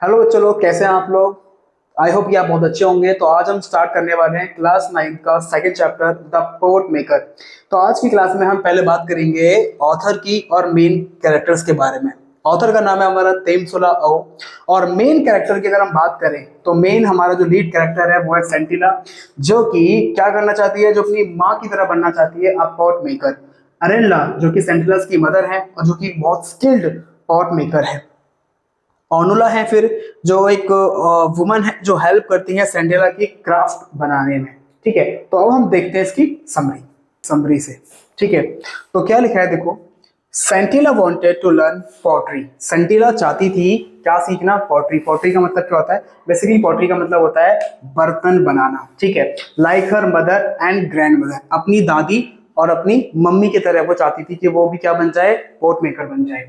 Hello बच्चों लोग, कैसे हैं आप लोग। आई होप कि आप बहुत अच्छे होंगे। तो आज हम स्टार्ट करने वाले हैं क्लास 9 का second chapter the poet maker. तो आज की क्लास में हम पहले बात करेंगे ऑथर की और मेन कैरेक्टर्स के बारे में। ऑथर का नाम है हमारा तेमसुला ओ। और मेन कैरेक्टर की अगर हम बात करें तो मेन हमारा जो लीड कैरेक्टर है वो है सेंटिला, जो कि क्या करना चाहती है, जो अपनी माँ की तरह बनना चाहती है अ पोएट मेकर। अरेला जो कि सेंटिलास की मदर है और जो कि बहुत स्किल्ड पोएट मेकर है। ओनुला है फिर, जो एक वुमन है जो हेल्प करती है सेंडेला की क्राफ्ट बनाने में। ठीक है, तो अब हम देखते हैं इसकी समरी समरी से। ठीक है, तो क्या लिखा है देखो। सेंटिला वांटेड टू लर्न पॉटरी। सेंटिला चाहती थी क्या सीखना? पॉटरी। पॉटरी का मतलब क्या होता है? बेसिकली पॉटरी का मतलब होता है बर्तन बनाना। ठीक है, like her mother and grand mother, अपनी दादी और अपनी मम्मी की तरह वो चाहती थी कि वो भी क्या बन जाए? पोट मेकर बन जाए।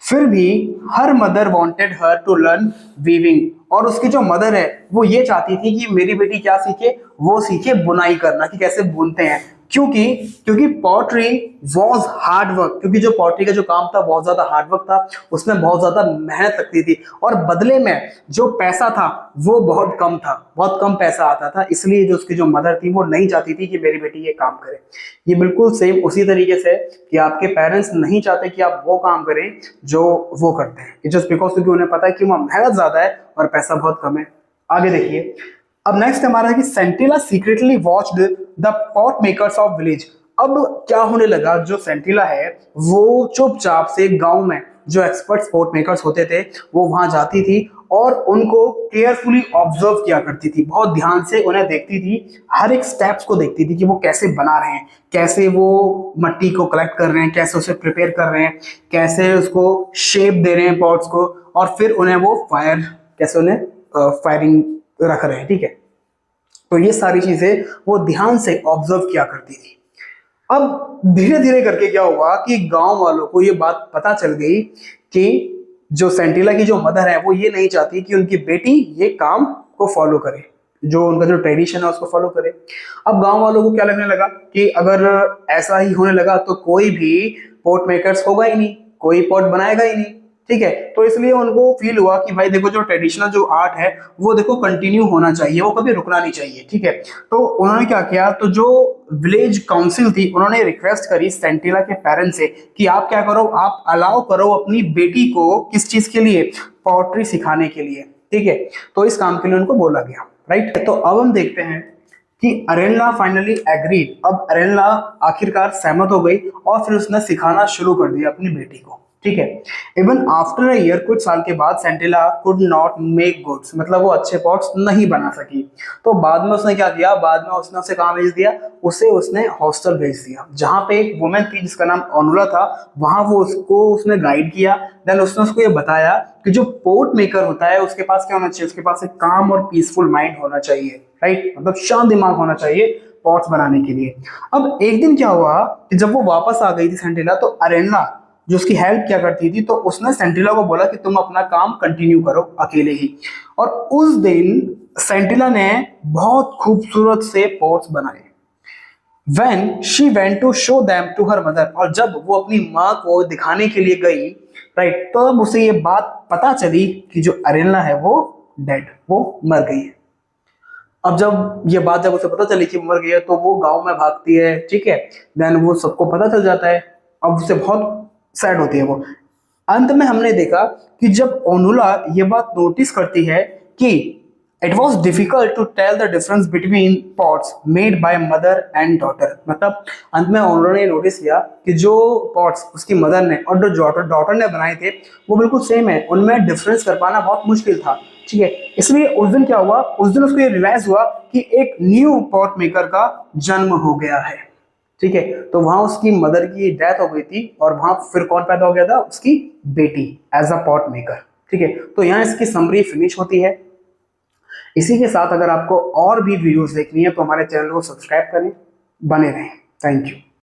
फिर भी हर mother wanted her to learn weaving, और उसकी जो मदर है वो ये चाहती थी कि मेरी बेटी क्या सीखे? वो सीखे बुनाई करना, कि कैसे बुनते हैं। क्योंकि क्योंकि पॉटरी वॉज हार्ड वर्क, क्योंकि जो पॉटरी का जो काम था बहुत ज्यादा हार्ड वर्क था, उसमें बहुत ज्यादा मेहनत लगती थी और बदले में जो पैसा था वो बहुत कम था, बहुत कम पैसा आता था। इसलिए जो उसकी जो मदर थी वो नहीं चाहती थी कि मेरी बेटी ये काम करे। ये बिल्कुल सेम उसी तरीके से कि आपके पेरेंट्स नहीं चाहते कि आप वो काम करें जो वो करते हैं, जस्ट बिकॉज क्योंकि उन्हें पता है कि वहाँ मेहनत ज्यादा है और पैसा बहुत कम है। आगे देखिए, अब नेक्स्ट हमारा है कि Sentila secretly watched the pot makers of village. अब क्या होने लगा, जो सेंटिला है वो चुपचाप से गांव में जो एक्सपर्ट पॉट मेकर्स होते थे वो वहां जाती थी और उनको केयरफुली ऑब्जर्व किया करती थी। बहुत ध्यान से उन्हें देखती थी, हर एक स्टेप्स को देखती थी कि वो कैसे बना रहे हैं, कैसे वो मट्टी को कलेक्ट कर रहे हैं, कैसे उसे प्रिपेयर कर रहे हैं, कैसे उसको शेप दे रहे हैं पॉट्स को, और फिर उन्हें वो कैसे उन्हें फायरिंग रख रहे हैं। ठीक है, तो ये सारी चीजें वो ध्यान से ऑब्जर्व किया करती थी। अब धीरे धीरे करके क्या हुआ कि गांव वालों को ये बात पता चल गई कि जो सेंटिला की जो मदर है वो ये नहीं चाहती कि उनकी बेटी ये काम को फॉलो करे, जो उनका जो ट्रेडिशन है उसको फॉलो करे। अब गांव वालों को क्या लगने लगा कि अगर ऐसा ही होने लगा तो कोई भी पॉट मेकर्स होगा ही नहीं, कोई पॉट बनाएगा ही नहीं। ठीक है, तो इसलिए उनको फील हुआ कि भाई देखो, जो ट्रेडिशनल जो आर्ट है वो देखो कंटिन्यू होना चाहिए, वो कभी रुकना नहीं चाहिए। ठीक है, तो उन्होंने क्या किया, तो जो विलेज काउंसिल थी उन्होंने रिक्वेस्ट करी सेंटिला के पेरेंट्स से कि आप क्या करो, आप अलाउ करो अपनी बेटी को किस चीज के लिए? पॉटरी सिखाने के लिए। ठीक है, तो इस काम के लिए उनको बोला गया। राइट, तो अब हम देखते हैं कि अरेला फाइनली एग्रीड। अब अरेला आखिरकार सहमत हो गई और फिर उसने सिखाना शुरू कर दिया अपनी बेटी को। ठीक है, इवन आफ्टर अ ईयर, कुछ साल के बाद सेंटिला कुड नॉट मेक गुड्स, मतलब वो अच्छे पॉट्स नहीं बना सकी। तो बाद में उसने क्या किया, बाद में उसने उसे कहाँ भेज दिया? उसने हॉस्टल भेज दिया, जहाँ पे एक वुमेन थी जिसका नाम ओनुला था। वहां वो उसने गाइड किया। देन उसने उसको ये बताया कि जो पोर्ट मेकर होता है उसके पास क्या होना चाहिए? उसके पास एक काम और पीसफुल माइंड होना चाहिए। राइट, मतलब शांत दिमाग होना चाहिए पॉट्स बनाने के लिए। अब एक दिन क्या हुआ कि जब वो वापस आ गई थी सेंटिला, तो अरेना जो उसकी हेल्प किया करती थी, तो उसने सेंटिला को बोला कि तुम अपना काम कंटिन्यू करो अकेले ही। और उस दिन सेंटिला ने बहुत खूबसूरत से पॉट्स बनाए। When she went to show them to her mother, और जब वो अपनी माँ को दिखाने के लिए गई, राइट, तो अब उसे ये बात पता चली कि जो अरेना है वो डेड, वो मर गई है। अब जब उसे पता चली कि मर गई है तो वो गांव में भागती है। ठीक है, देन वो सबको पता चल जाता है। अब उसे बहुत सैड होती है वो। अंत में हमने देखा कि जब ओनुला ये बात नोटिस करती है कि it was difficult to tell the difference between pots made by mother and daughter, मतलब अंत में ओनुला ने नोटिस किया कि जो पॉट्स उसकी मदर ने और जो डॉटर ने बनाए थे वो बिल्कुल सेम है, उनमें डिफरेंस कर पाना बहुत मुश्किल था। ठीक है, इसलिए उस दिन क्या हुआ, उस दिन उसको ये रियलाइज हुआ कि एक न्यू पॉट मेकर का जन्म हो गया है। ठीक है, तो वहां उसकी मदर की डेथ हो गई थी और वहां फिर कौन पैदा हो गया था? उसकी बेटी एज अ पॉट मेकर। ठीक है, तो यहाँ इसकी समरी फिनिश होती है। इसी के साथ अगर आपको और भी वीडियोस देखनी है तो हमारे चैनल को सब्सक्राइब करें, बने रहें। Thank you.